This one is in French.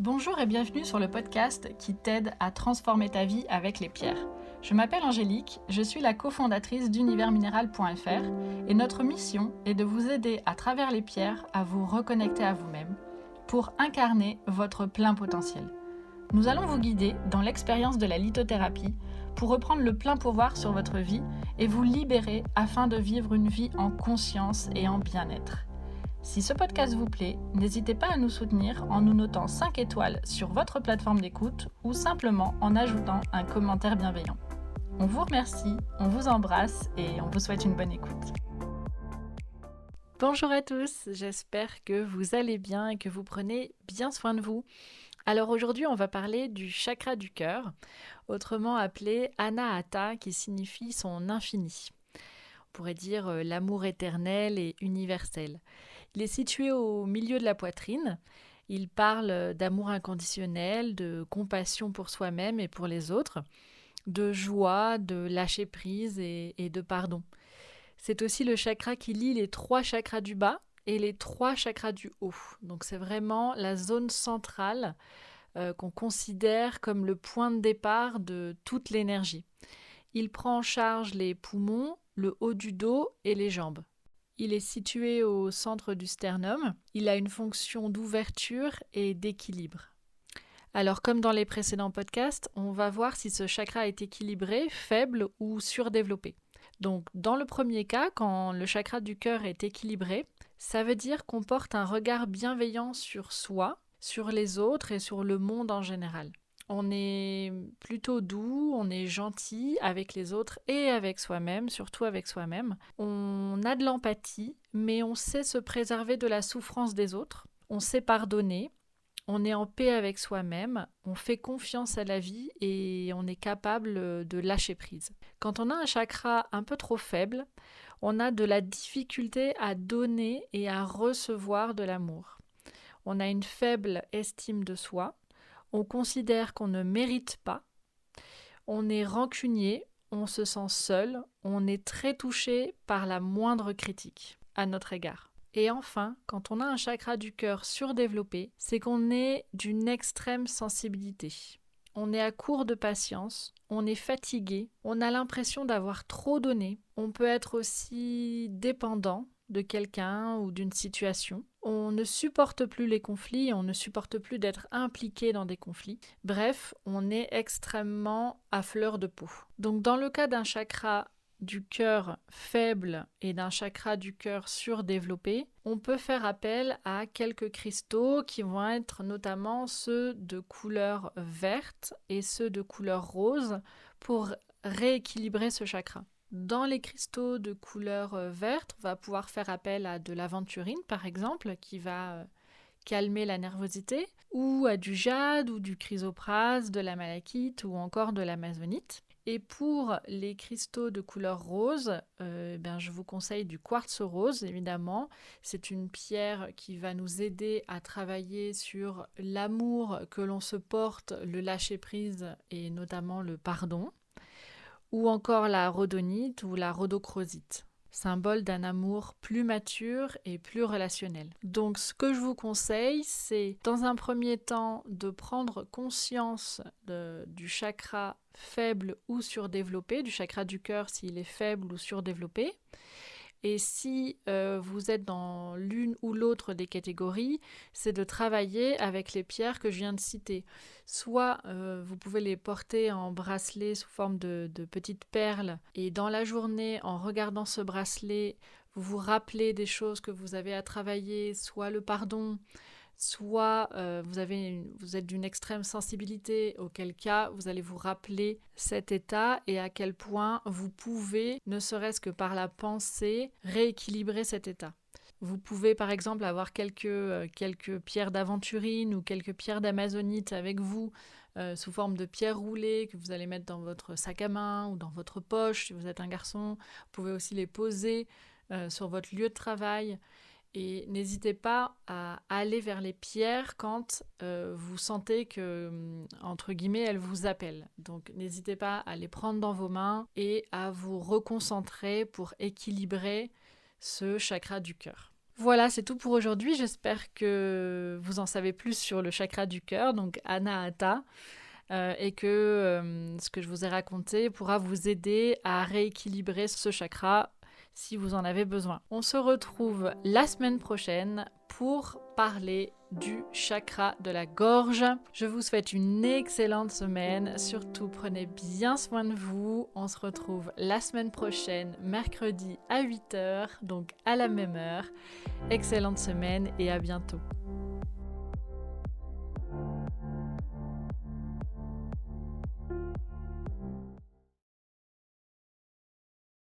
Bonjour et bienvenue sur le podcast qui t'aide à transformer ta vie avec les pierres. Je m'appelle Angélique, je suis la cofondatrice d'universminéral.fr et notre mission est de vous aider à travers les pierres à vous reconnecter à vous-même pour incarner votre plein potentiel. Nous allons vous guider dans l'expérience de la lithothérapie pour reprendre le plein pouvoir sur votre vie et vous libérer afin de vivre une vie en conscience et en bien-être. Si ce podcast vous plaît, n'hésitez pas à nous soutenir en nous notant 5 étoiles sur votre plateforme d'écoute ou simplement en ajoutant un commentaire bienveillant. On vous remercie, on vous embrasse et on vous souhaite une bonne écoute. Bonjour à tous, j'espère que vous allez bien et que vous prenez bien soin de vous. Alors aujourd'hui, on va parler du chakra du cœur, autrement appelé Anahata, qui signifie son infini. On pourrait dire l'amour éternel et universel. Il est situé au milieu de la poitrine. Il parle d'amour inconditionnel, de compassion pour soi-même et pour les autres, de joie, de lâcher prise et de pardon. C'est aussi le chakra qui lie les 3 chakras du bas et les 3 chakras du haut. Donc c'est vraiment la zone centrale qu'on considère comme le point de départ de toute l'énergie. Il prend en charge les poumons, le haut du dos et les jambes. Il est situé au centre du sternum. Il a une fonction d'ouverture et d'équilibre. Alors, comme dans les précédents podcasts, on va voir si ce chakra est équilibré, faible ou surdéveloppé. Donc, dans le premier cas, quand le chakra du cœur est équilibré, ça veut dire qu'on porte un regard bienveillant sur soi, sur les autres et sur le monde en général. On est plutôt doux, on est gentil avec les autres et avec soi-même, surtout avec soi-même. On a de l'empathie, mais on sait se préserver de la souffrance des autres. On sait pardonner, on est en paix avec soi-même, on fait confiance à la vie et on est capable de lâcher prise. Quand on a un chakra un peu trop faible, on a de la difficulté à donner et à recevoir de l'amour. On a une faible estime de soi. On considère qu'on ne mérite pas, on est rancunier, on se sent seul, on est très touché par la moindre critique à notre égard. Et enfin, quand on a un chakra du cœur surdéveloppé, c'est qu'on est d'une extrême sensibilité. On est à court de patience, on est fatigué, on a l'impression d'avoir trop donné, on peut être aussi dépendant de quelqu'un ou d'une situation. On ne supporte plus les conflits, on ne supporte plus d'être impliqué dans des conflits. Bref, on est extrêmement à fleur de peau. Donc dans le cas d'un chakra du cœur faible et d'un chakra du cœur surdéveloppé, on peut faire appel à quelques cristaux qui vont être notamment ceux de couleur verte et ceux de couleur rose pour rééquilibrer ce chakra. Dans les cristaux de couleur verte, on va pouvoir faire appel à de l'aventurine, par exemple, qui va calmer la nervosité, ou à du jade, ou du chrysoprase, de la malachite, ou encore de l'amazonite. Et pour les cristaux de couleur rose, je vous conseille du quartz rose, évidemment. C'est une pierre qui va nous aider à travailler sur l'amour que l'on se porte, le lâcher-prise et notamment le pardon. Ou encore la rhodonite ou la rhodochrosite, symbole d'un amour plus mature et plus relationnel. Donc ce que je vous conseille, c'est dans un premier temps de prendre conscience du chakra faible ou surdéveloppé, du chakra du cœur s'il est faible ou surdéveloppé. Et si vous êtes dans l'une ou l'autre des catégories, c'est de travailler avec les pierres que je viens de citer. Soit vous pouvez les porter en bracelet sous forme de petites perles et dans la journée, en regardant ce bracelet, vous vous rappelez des choses que vous avez à travailler, soit le pardon, soit vous êtes d'une extrême sensibilité, auquel cas vous allez vous rappeler cet état et à quel point vous pouvez, ne serait-ce que par la pensée, rééquilibrer cet état. Vous pouvez par exemple avoir quelques pierres d'aventurine ou quelques pierres d'amazonite avec vous sous forme de pierres roulées que vous allez mettre dans votre sac à main ou dans votre poche si vous êtes un garçon. Vous pouvez aussi les poser sur votre lieu de travail. Et n'hésitez pas à aller vers les pierres quand vous sentez que, entre guillemets, elles vous appellent. Donc n'hésitez pas à les prendre dans vos mains et à vous reconcentrer pour équilibrer ce chakra du cœur. Voilà, c'est tout pour aujourd'hui. J'espère que vous en savez plus sur le chakra du cœur, donc Anahata, et que ce que je vous ai raconté pourra vous aider à rééquilibrer ce chakra si vous en avez besoin. On se retrouve la semaine prochaine pour parler du chakra de la gorge. Je vous souhaite une excellente semaine. Surtout, prenez bien soin de vous. On se retrouve la semaine prochaine, mercredi à 8h, donc à la même heure. Excellente semaine et à bientôt.